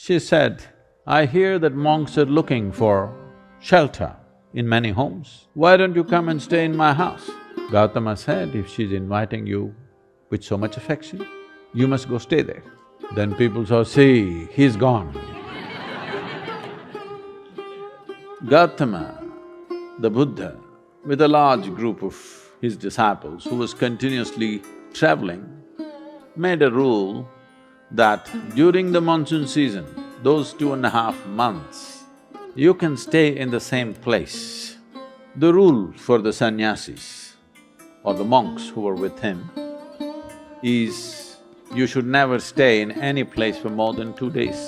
She said, "I hear that monks are looking for shelter in many homes. Why don't you come and stay in my house?" Gautama said, "If she's inviting you with so much affection, you must go stay there." Then people saw, "See, he's gone." Gautama, the Buddha, with a large group of his disciples who was continuously traveling, made a rule that during the monsoon season, those 2.5 months, you can stay in the same place. The rule for the sannyasis or the monks who were with him is you should never stay in any place for more than 2 days.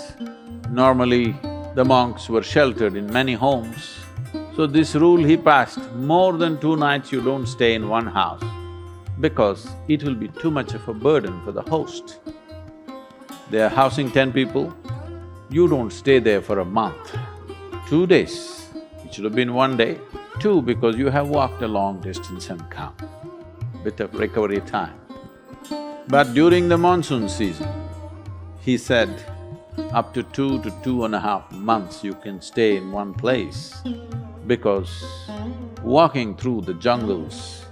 Normally, the monks were sheltered in many homes. So this rule he passed, more than 2 nights you don't stay in one house because it will be too much of a burden for the host. They are housing 10 people, you don't stay there for a month. 2 days, it should have been 1 day. 2, because you have walked a long distance and come, bit of recovery time. But during the monsoon season, he said, up to 2 to 2.5 months you can stay in one place because walking through the jungles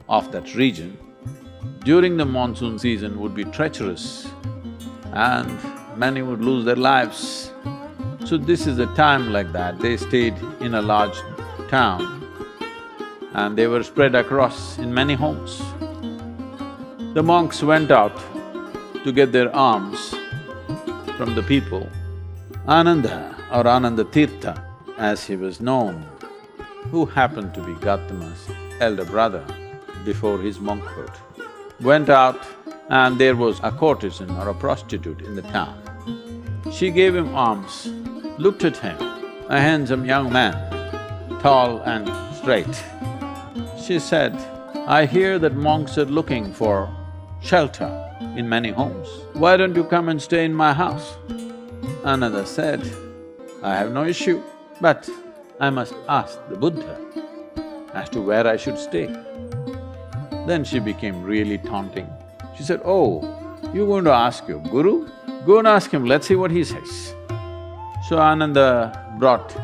of that region during the monsoon season would be treacherous and many would lose their lives. So this is a time like that, they stayed in a large town and they were spread across in many homes. The monks went out to get their alms from the people. Ananda or Ananda Tirtha, as he was known, who happened to be Gautama's elder brother before his monkhood, went out and there was a courtesan or a prostitute in the town. She gave him alms, looked at him, a handsome young man, tall and straight. She said, "I hear that monks are looking for shelter in many homes. Why don't you come and stay in my house?" Ananda said, "I have no issue, but I must ask the Buddha as to where I should stay." Then she became really taunting. She said, "Oh, you're going to ask your guru? Go and ask him, let's see what he says." So Ananda brought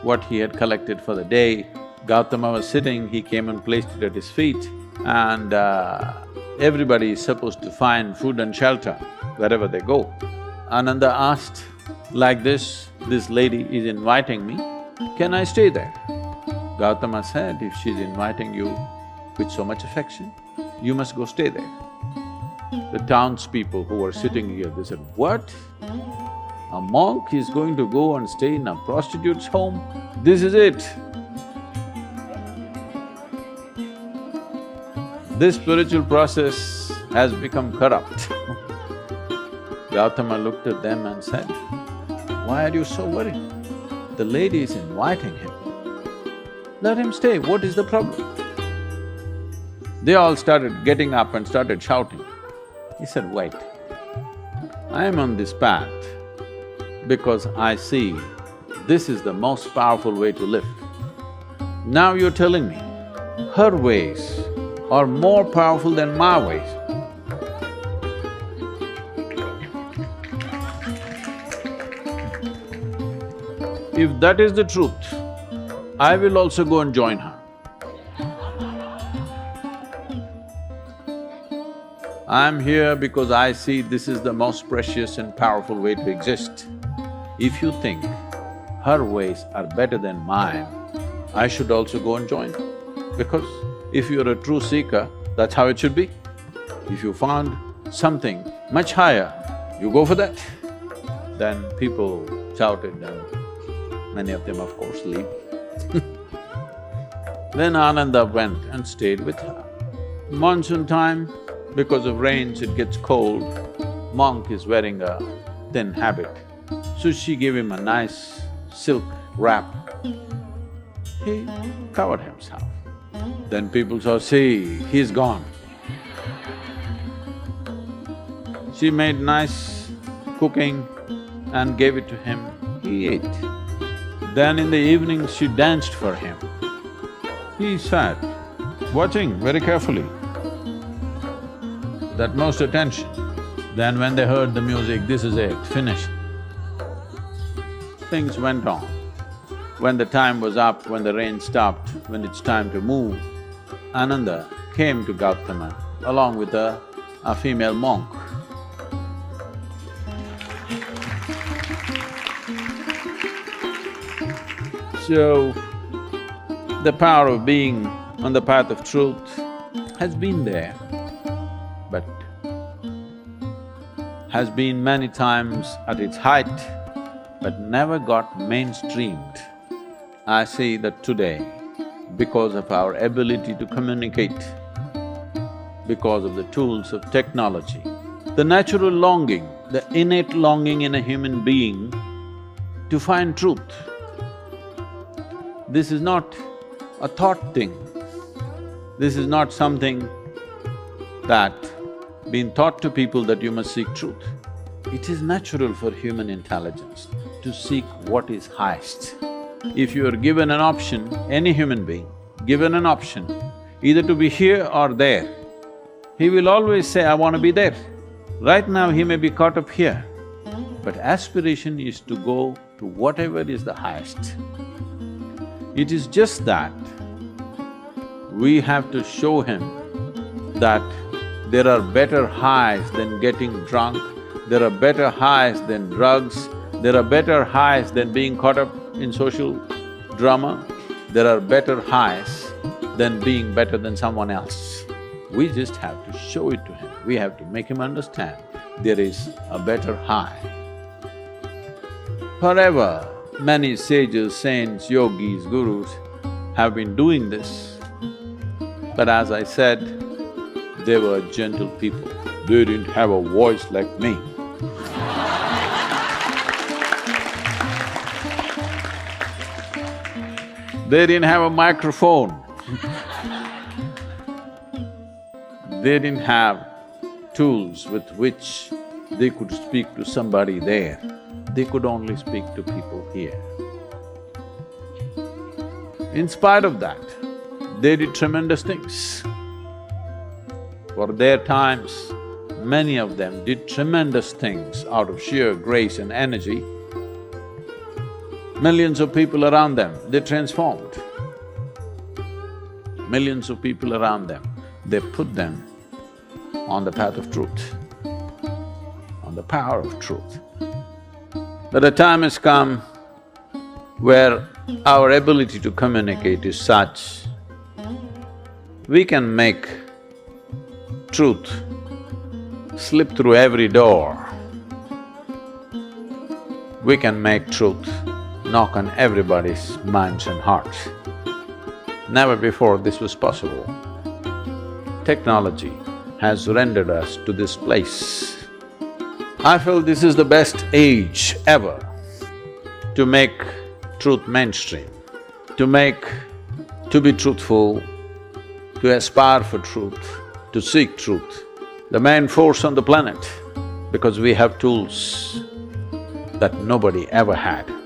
what he had collected for the day. Gautama was sitting, he came and placed it at his feet and everybody is supposed to find food and shelter wherever they go. Ananda asked, "Like this lady is inviting me, can I stay there?" Gautama said, "If she's inviting you with so much affection, you must go stay there." The townspeople who were sitting here, they said, "What? A monk is going to go and stay in a prostitute's home? This is it." This spiritual process has become corrupt. Gautama looked at them and said, "Why are you so worried? The lady is inviting him. Let him stay, what is the problem?" They all started getting up and started shouting. He said, "Wait, I am on this path because I see this is the most powerful way to live. Now you're telling me her ways are more powerful than my ways. If that is the truth, I will also go and join her. I'm here because I see this is the most precious and powerful way to exist. If you think her ways are better than mine, I should also go and join her. Because if you're a true seeker, that's how it should be. If you found something much higher, you go for that." Then people shouted and many of them of course leave. Then Ananda went and stayed with her. Monsoon time, because of rains it gets cold, monk is wearing a thin habit. So she gave him a nice silk wrap. He covered himself. Then people saw, "See, he's gone." She made nice cooking and gave it to him, he ate. Then in the evening she danced for him. He sat, watching very carefully, with utmost attention. Then when they heard the music, "This is it, finished," things went on. When the time was up, when the rain stopped, when it's time to move, Ananda came to Gautama along with a female monk. So, the power of being on the path of truth has been there, but has been many times at its height, but never got mainstreamed. I see that today, because of our ability to communicate, because of the tools of technology, the natural longing, the innate longing in a human being to find truth. This is not a thought thing. This is not something that been taught to people that you must seek truth. It is natural for human intelligence to seek what is highest. If you are given an option, any human being, given an option, either to be here or there, he will always say, I want to be there. Right now he may be caught up here, but aspiration is to go to whatever is the highest. It is just that we have to show him that there are better highs than getting drunk, there are better highs than drugs, there are better highs than being caught up in social drama, there are better highs than being better than someone else. We just have to show it to him, we have to make him understand there is a better high. Forever, many sages, saints, yogis, gurus have been doing this, but as I said, they were gentle people. They didn't have a voice like me. They didn't have a microphone. They didn't have tools with which they could speak to somebody there. They could only speak to people here. In spite of that, they did tremendous things. For their times, many of them did tremendous things out of sheer grace and energy. Millions of people around them, they transformed. Millions of people around them, they put them on the path of truth, on the power of truth. But a time has come where our ability to communicate is such, we can make truth slip through every door. We can make truth knock on everybody's minds and hearts. Never before this was possible. Technology has rendered us to this place. I feel this is the best age ever to make truth mainstream, to be truthful, to aspire for truth, to seek truth, the main force on the planet, because we have tools that nobody ever had.